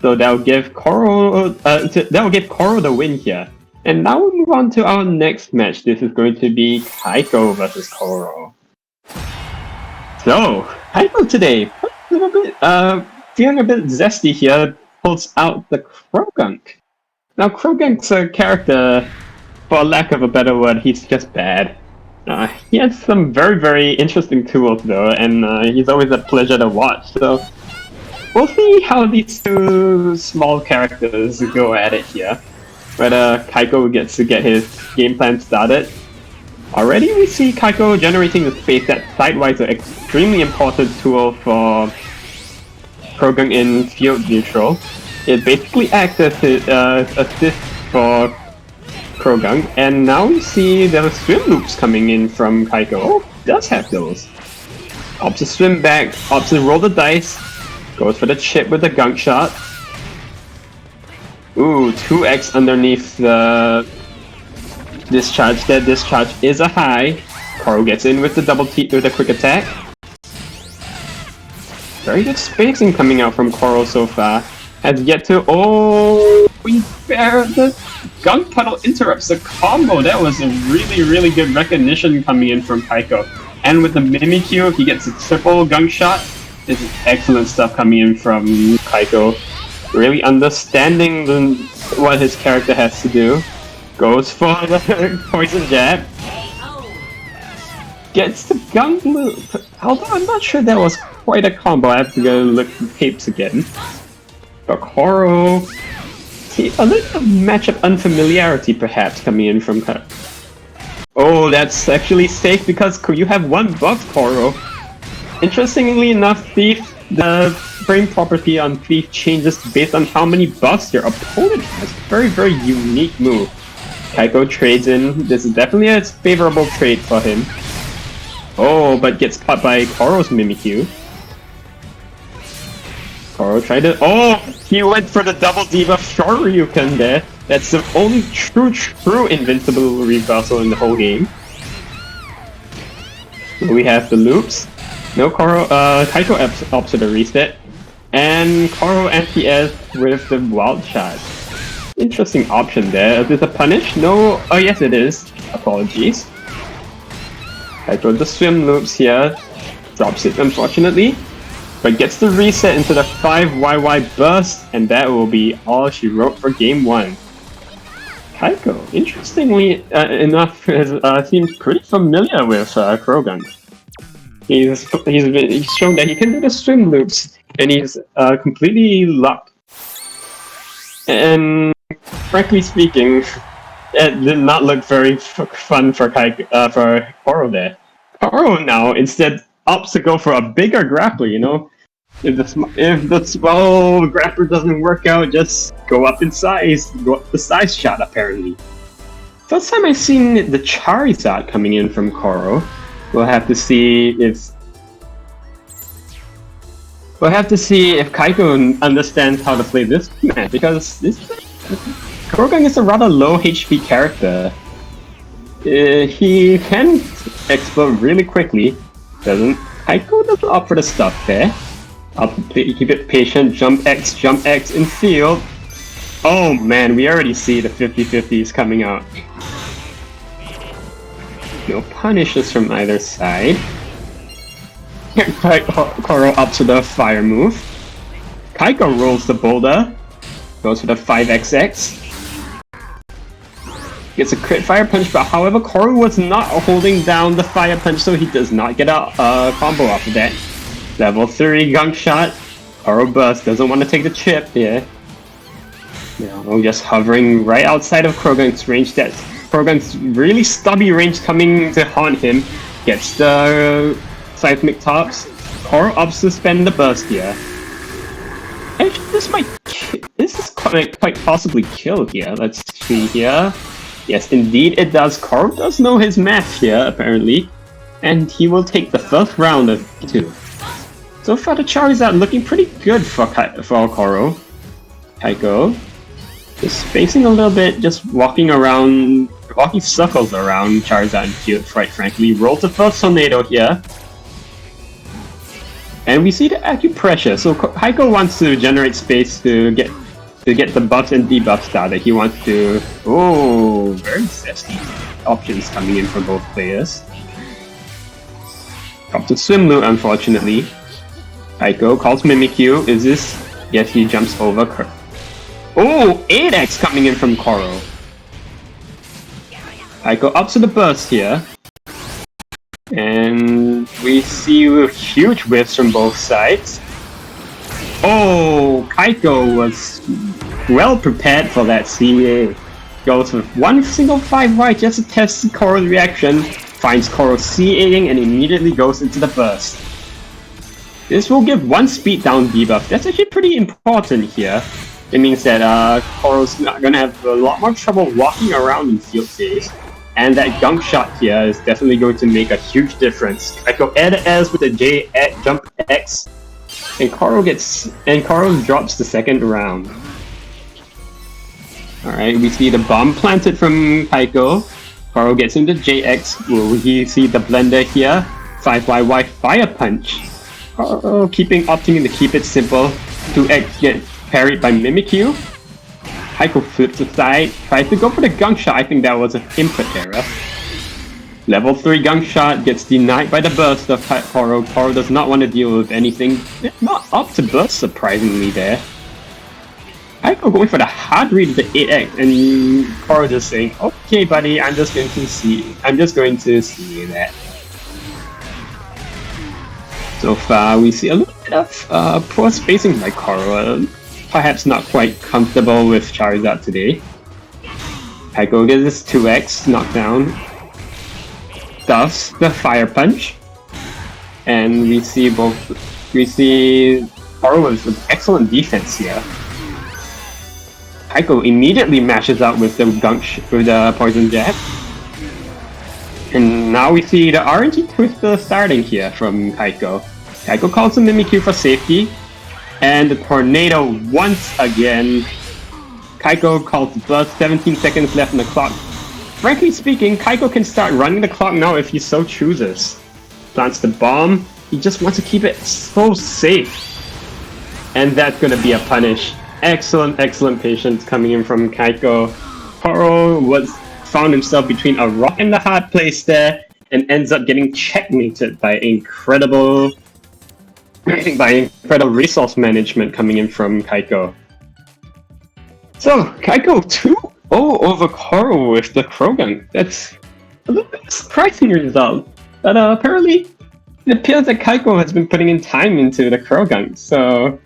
So that will give Coro the win here. And now we move on to our next match. This is going to be Kaiko versus Coro. So Kaiko today, a little bit, feeling a bit zesty here, pulls out the Croagunk. Now Croagunk's a character, for lack of a better word, he's just bad. He has some very, very interesting tools though, and he's always a pleasure to watch. So we'll see how these two small characters go at it here. But Kaiko gets to get his game plan started. Already we see Kaiko generating the space that sidewise an extremely important tool for Croagunk in field neutral. It basically acts as his assist for Croagunk, and now we see there are swim loops coming in from Kaiko. Oh, does have those. Opts to swim back, opts to roll the dice, goes for the chip with the gunk shot. Ooh, 2x underneath the discharge. That discharge is a high. Coro gets in with the double T with a quick attack. Very good spacing coming out from Coro so far. Has yet to. Oh, we bear the gunk puddle interrupts the combo. That was a really, really good recognition coming in from Kaiko. And with the Mimikyu, he gets a triple gunk shot. This is excellent stuff coming in from Kaiko. Really understanding what his character has to do. Goes for the poison jab. Gets the gunk loop. Although I'm not sure that was quite a combo. I have to go look at the tapes again. But Coro, see, a little matchup unfamiliarity perhaps coming in from her. Oh, that's actually safe because you have one buff, Coro. Interestingly enough, Thief, the frame property on Thief changes based on how many buffs your opponent has. Very, very unique move. Kaiko trades in. This is definitely a favorable trade for him. Oh, but gets caught by Coro's Mimikyu. Coro tried to. Oh, he went for the double debuff Shoryuken there. That's the only true invincible reversal in the whole game. We have the loops. No Coro. Kaiko opts for the reset, and Coro MPS with the wild shot. Interesting option there. Is this a punish? No. Oh yes, it is. Apologies. Kaiko the swim loops here. Drops it unfortunately. But gets the reset into the 5YY burst, and that will be all she wrote for game 1. Kaiko, interestingly enough, seems pretty familiar with Croagunk. He's shown that he can do the swim loops, and he's completely locked. And frankly speaking, it did not look very fun for Coro there. Coro now instead opts to go for a bigger grappler, you know? If the small grappler doesn't work out, just go up in size. Go up the size shot, apparently. First time I've seen the Charizard coming in from Coro. We'll have to see if Kaiko understands how to play this match, because Croagunk is a rather low HP character. He can explode really quickly. Kaiko doesn't opt for the stuff there. I'll keep it patient. Jump X in field. Oh man, we already see the 50-50s coming out. No punishes from either side. Coro up to the fire move. Kaiko rolls the boulder. Goes for the 5XX. Gets a crit fire punch, but however, Coro was not holding down the fire punch, so he does not get a combo off of that. Level 3 gunk shot. Coro burst, doesn't want to take the chip here. No, just hovering right outside of Croagunk's range. That's Croagunk's really stubby range coming to haunt him. Gets the seismic tops. Coro opts to spend the burst here. Actually, this is quite possibly kill here. Let's see here. Yes, indeed it does. Coro does know his math here, apparently. And he will take the first round of 2. So far the Charizard looking pretty good for Coro. Kaiko just spacing a little bit, just walking circles around Charizard and field, quite frankly. Rolls the first tornado here. And we see the acupressure. So Kaiko wants to generate space to get the buffs and debuffs started. He wants to... Oh, very zesty options coming in for both players. Drops the swim loot, unfortunately. Kaiko calls Mimikyu. Is this... Yes, he jumps over. Oh, 8x coming in from Coro. Kaiko ups to the burst here. And we see huge whiffs from both sides. Oh, Kaiko was well prepared for that CA. Goes with one single 5Y just to test Coro's reaction. Finds Coro CAing and immediately goes into the burst. This will give one speed down debuff. That's actually pretty important here. It means that Coro's not gonna have a lot more trouble walking around in field phase. And that gunk shot here is definitely going to make a huge difference. Kaiko added S with a J jump X. And Coro drops the second round. Alright, we see the bomb planted from Kaiko. Coro gets into JX. Will he see the blender here? 5YY fire punch. Coro opting to keep it simple. 2X gets parried by Mimikyu. Kaiko flips aside, tries to go for the gunk shot. I think that was an input error. Level 3 gunk shot gets denied by the burst of Coro. Coro does not want to deal with anything. Not up to burst, surprisingly there. Kaiko going for the hard read of the 8x, and Coro just saying, "Okay, buddy, I'm just going to see that." So far, we see a little bit of poor spacing by Coro. Perhaps not quite comfortable with Charizard today. Kaiko gets this 2x knockdown. Stuffs the fire punch. And we see Coro with excellent defense here. Kaiko immediately mashes out with the poison jab. And now we see the RNG Twister starting here from Kaiko. Kaiko calls the Mimikyu for safety. And the tornado once again. Kaiko calls the burst, 17 seconds left on the clock. Frankly speaking, Kaiko can start running the clock now if he so chooses. Plants the bomb. He just wants to keep it so safe. And that's gonna be a punish. Excellent patience coming in from Kaiko. Coro found himself between a rock and a hard place there, and ends up getting checkmated by incredible resource management coming in from Kaiko. So, Kaiko 2-0 over Coro with the Croagunk. That's a little bit of a surprising result. But apparently, it appears that Kaiko has been putting in time into the Croagunk, so